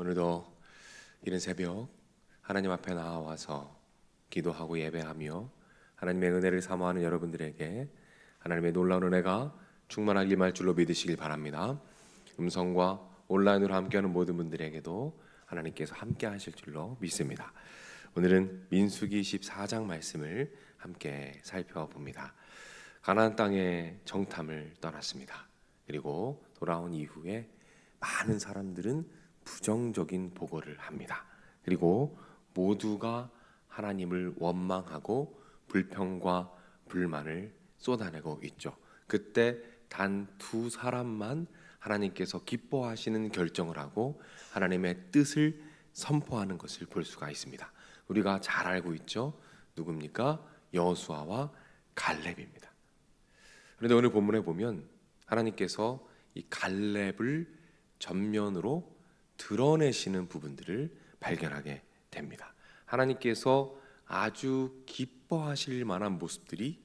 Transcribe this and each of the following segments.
오늘도 이른 새벽 하나님 앞에 나와서 기도하고 예배하며 하나님의 은혜를 사모하는 여러분들에게 하나님의 놀라운 은혜가 충만하게 임할 줄로 믿으시길 바랍니다. 음성과 온라인으로 함께하는 모든 분들에게도 하나님께서 함께 하실 줄로 믿습니다. 오늘은 민수기 14장 말씀을 함께 살펴봅니다. 가나안 땅의 정탐을 떠났습니다. 그리고 돌아온 이후에 많은 사람들은 부정적인 보고를 합니다. 그리고 모두가 하나님을 원망하고 불평과 불만을 쏟아내고 있죠. 그때 단 두 사람만 하나님께서 기뻐하시는 결정을 하고 하나님의 뜻을 선포하는 것을 볼 수가 있습니다. 우리가 잘 알고 있죠. 누굽니까? 여호수아와 갈렙입니다. 그런데 오늘 본문에 보면 하나님께서 이 갈렙을 전면으로 드러내시는 부분들을 발견하게 됩니다. 하나님께서 아주 기뻐하실 만한 모습들이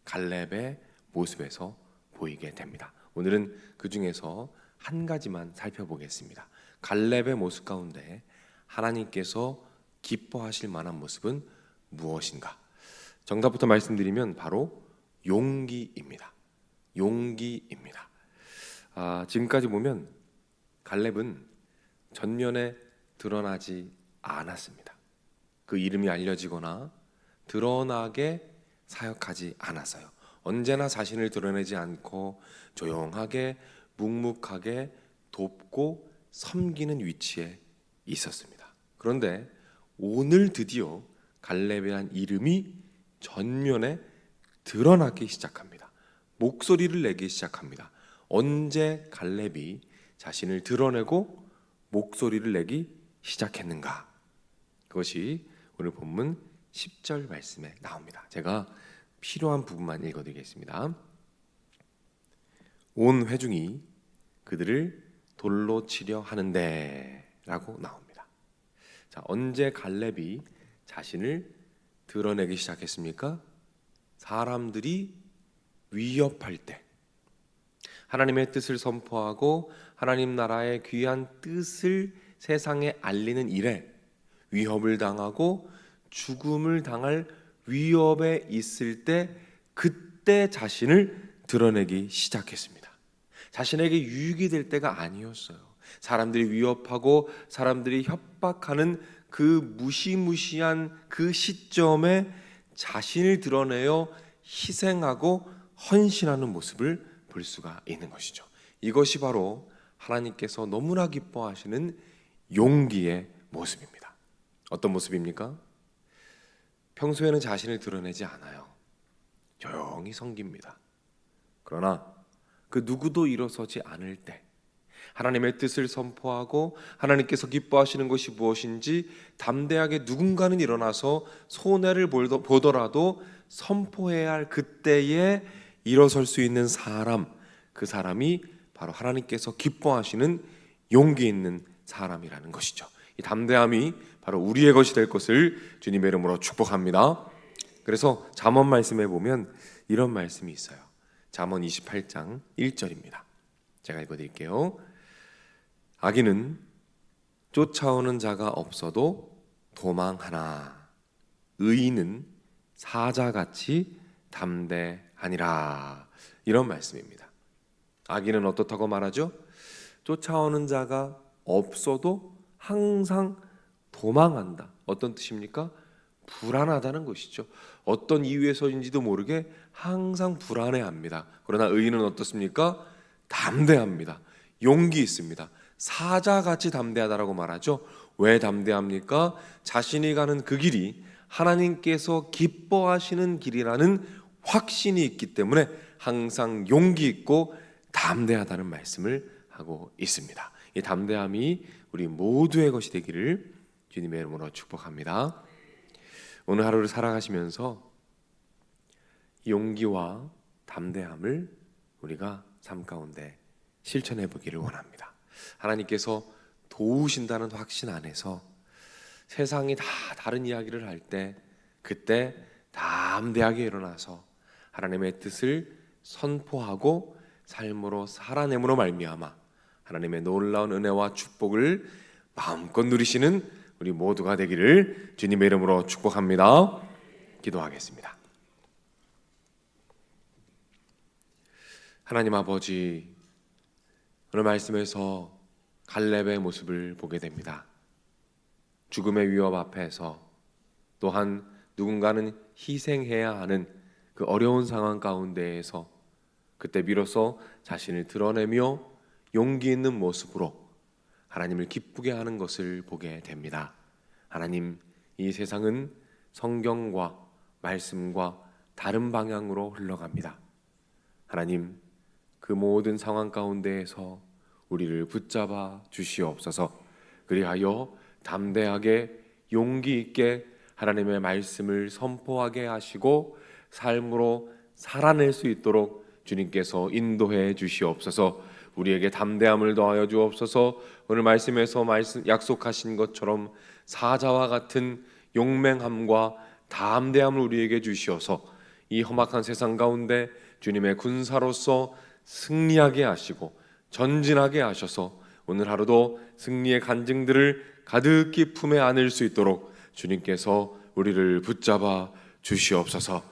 갈렙의 모습에서 보이게 됩니다. 오늘은 그 중에서 한 가지만 살펴보겠습니다. 갈렙의 모습 가운데 하나님께서 기뻐하실 만한 모습은 무엇인가? 정답부터 말씀드리면 바로 용기입니다. 용기입니다. 지금까지 보면 갈렙은 전면에 드러나지 않았습니다. 그 이름이 알려지거나 드러나게 사역하지 않았어요. 언제나 자신을 드러내지 않고 조용하게 묵묵하게 돕고 섬기는 위치에 있었습니다. 그런데 오늘 드디어 갈렙이란 이름이 전면에 드러나기 시작합니다. 목소리를 내기 시작합니다. 언제 갈렙이 자신을 드러내고 목소리를 내기 시작했는가? 그것이 오늘 본문 10절 말씀에 나옵니다. 제가 필요한 부분만 읽어드리겠습니다. 온 회중이 그들을 돌로 치려 하는데 라고 나옵니다. 자, 언제 갈렙이 자신을 드러내기 시작했습니까? 사람들이 위협할 때, 하나님의 뜻을 선포하고 하나님 나라의 귀한 뜻을 세상에 알리는 일에 위협을 당하고 죽음을 당할 위협에 있을 때 그때 자신을 드러내기 시작했습니다. 자신에게 유익이 될 때가 아니었어요. 사람들이 위협하고 사람들이 협박하는 그 무시무시한 그 시점에 자신을 드러내어 희생하고 헌신하는 모습을 볼 수가 있는 것이죠. 이것이 바로 하나님께서 너무나 기뻐하시는 용기의 모습입니다. 어떤 모습입니까? 평소에는 자신을 드러내지 않아요. 조용히 섬깁니다. 그러나 그 누구도 일어서지 않을 때 하나님의 뜻을 선포하고 하나님께서 기뻐하시는 것이 무엇인지 담대하게 누군가는 일어나서 손해를 보더라도 선포해야 할 그때에 일어설 수 있는 사람, 그 사람이 바로 하나님께서 기뻐하시는 용기 있는 사람이라는 것이죠. 이 담대함이 바로 우리의 것이 될 것을 주님의 이름으로 축복합니다. 그래서 잠언 말씀에 보면 이런 말씀이 있어요. 잠언 28장 1절입니다. 제가 읽어드릴게요. 악인은 쫓아오는 자가 없어도 도망하나 의인은 사자같이 담대하니라. 이런 말씀입니다. 악인은 어떻다고 말하죠? 쫓아오는 자가 없어도 항상 도망한다. 어떤 뜻입니까? 불안하다는 것이죠. 어떤 이유에서인지도 모르게 항상 불안해합니다. 그러나 의인은 어떻습니까? 담대합니다. 용기 있습니다. 사자같이 담대하다라고 말하죠. 왜 담대합니까? 자신이 가는 그 길이 하나님께서 기뻐하시는 길이라는 확신이 있기 때문에 항상 용기 있고 담대하다는 말씀을 하고 있습니다. 이 담대함이 우리 모두의 것이 되기를 주님의 이름으로 축복합니다. 오늘 하루를 살아가시면서 용기와 담대함을 우리가 삶 가운데 실천해 보기를 원합니다. 하나님께서 도우신다는 확신 안에서 세상이 다 다른 이야기를 할 때 그때 담대하게 일어나서 하나님의 뜻을 선포하고 삶으로 살아냄으로 말미암아 하나님의 놀라운 은혜와 축복을 마음껏 누리시는 우리 모두가 되기를 주님의 이름으로 축복합니다. 기도하겠습니다. 하나님 아버지, 오늘 말씀에서 갈렙의 모습을 보게 됩니다. 죽음의 위협 앞에서, 또한 누군가는 희생해야 하는 그 어려운 상황 가운데에서 그때 비로소 자신을 드러내며 용기 있는 모습으로 하나님을 기쁘게 하는 것을 보게 됩니다. 하나님, 이 세상은 성경과 말씀과 다른 방향으로 흘러갑니다. 하나님, 그 모든 상황 가운데에서 우리를 붙잡아 주시옵소서. 그리하여 담대하게 용기 있게 하나님의 말씀을 선포하게 하시고 삶으로 살아낼 수 있도록 주님께서 인도해 주시옵소서. 우리에게 담대함을 더하여 주옵소서. 오늘 말씀에서 약속하신 것처럼 사자와 같은 용맹함과 담대함을 우리에게 주시어서 이 험악한 세상 가운데 주님의 군사로서 승리하게 하시고 전진하게 하셔서 오늘 하루도 승리의 간증들을 가득히 품에 안을 수 있도록 주님께서 우리를 붙잡아 주시옵소서.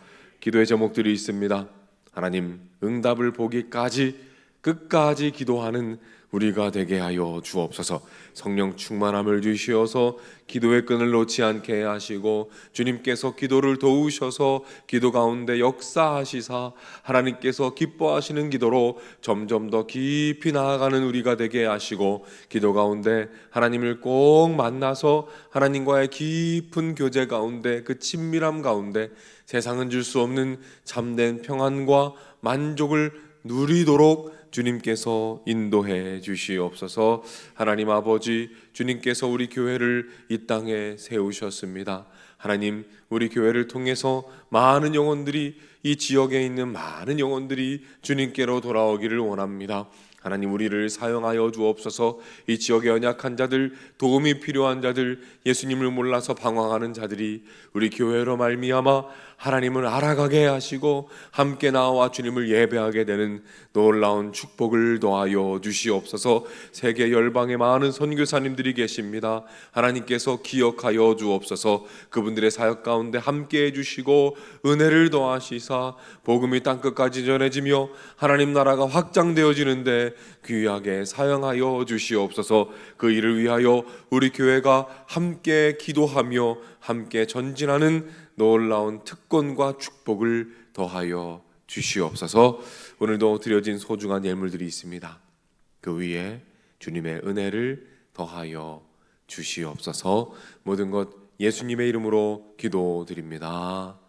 기도의 제목들이 있습니다. 하나님, 응답을 보기까지 끝까지 기도하는 우리가 되게 하여 주옵소서. 성령 충만함을 주시어서 기도의 끈을 놓지 않게 하시고 주님께서 기도를 도우셔서 기도 가운데 역사하시사 하나님께서 기뻐하시는 기도로 점점 더 깊이 나아가는 우리가 되게 하시고 기도 가운데 하나님을 꼭 만나서 하나님과의 깊은 교제 가운데 그 친밀함 가운데 세상은 줄 수 없는 참된 평안과 만족을 누리도록 주님께서 인도해 주시옵소서. 하나님 아버지, 주님께서 우리 교회를 이 땅에 세우셨습니다. 하나님, 우리 교회를 통해서 많은 영혼들이, 이 지역에 있는 많은 영혼들이 주님께로 돌아오기를 원합니다. 하나님, 우리를 사용하여 주옵소서. 이 지역의 연약한 자들, 도움이 필요한 자들, 예수님을 몰라서 방황하는 자들이 우리 교회로 말미암아 하나님을 알아가게 하시고 함께 나와 주님을 예배하게 되는 놀라운 축복을 더하여 주시옵소서. 세계 열방에 많은 선교사님들이 계십니다. 하나님께서 기억하여 주옵소서. 그분들의 사역 가운데 함께해 주시고 은혜를 더하시사 복음이 땅끝까지 전해지며 하나님 나라가 확장되어지는데 귀하게 사용하여 주시옵소서. 그 일을 위하여 우리 교회가 함께 기도하며 함께 전진하는 놀라운 특권과 축복을 더하여 주시옵소서. 오늘도 드려진 소중한 예물들이 있습니다. 그 위에 주님의 은혜를 더하여 주시옵소서. 모든 것 예수님의 이름으로 기도드립니다.